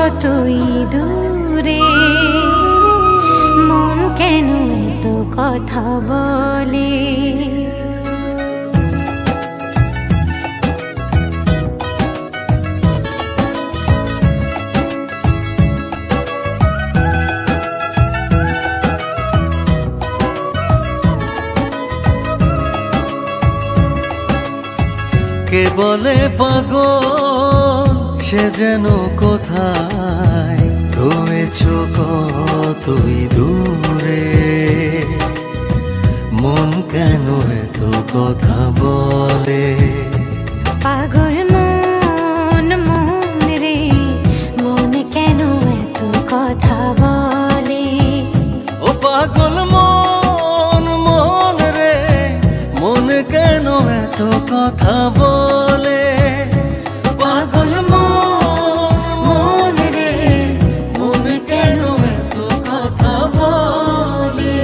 যতই দূরে মন কেন এত কথা বলে। কে বলে পাগল সে যেন কোথায় রয়েছ কতই দূরে, মন কেন এত কথা বলে। পাগল মন মন রে মন কেন এত কথা বলে। ও পাগল মন মন রে মন কেন এত কথা বলে। পাগল মন রে মন কেন এত কথা বলে।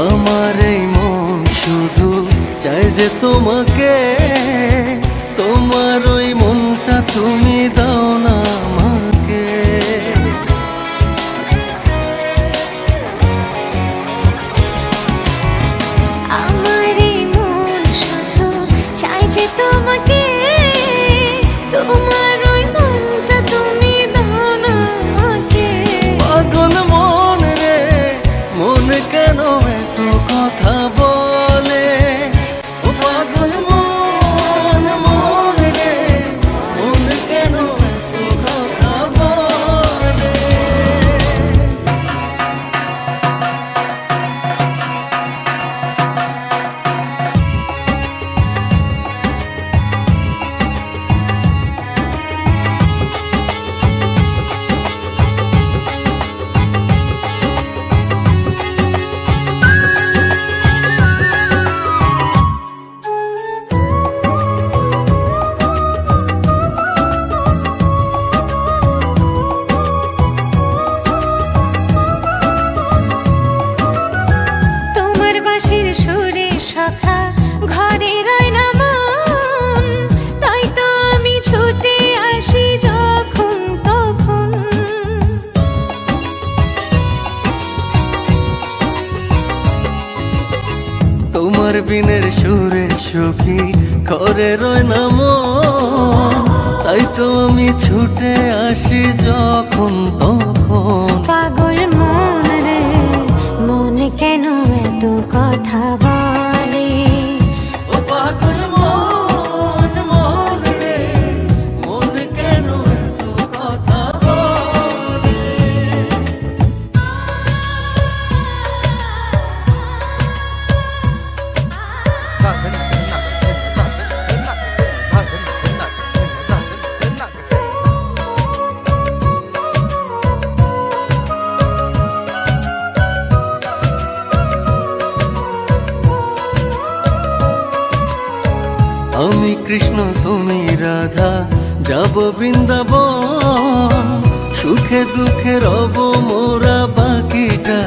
আমার এই মন শুধু চাই যে তোমাকে, তোমার ওই মনটা তুমি দাও না আমাকে। আমার এই মন শুধু চাই যে তোমাকে, তোমার ওই মনটা তুমি দাও না আমাকে। পাগল মন রে মন কেন এত কথা বলে। ও পাগল মন মন রে মন কেন এত কথা বলে। সুরে সখা ঘরে রয় না মন, তাই তো আমি ছুটে আসি যখন তখন। তোমার বিনের সুরে সখী ঘরে রয় না মন, তাই তো আমি ছুটে আসি যখন তখন। পাগল মন রে মন কেন এত কথা বলে। ও পাগল মন মন রে মন কেন এত কথা বলে। আমি কৃষ্ণ তুমি রাধা যাব বৃন্দাবন, সুখে দুঃখে রব মোরা বাকিটা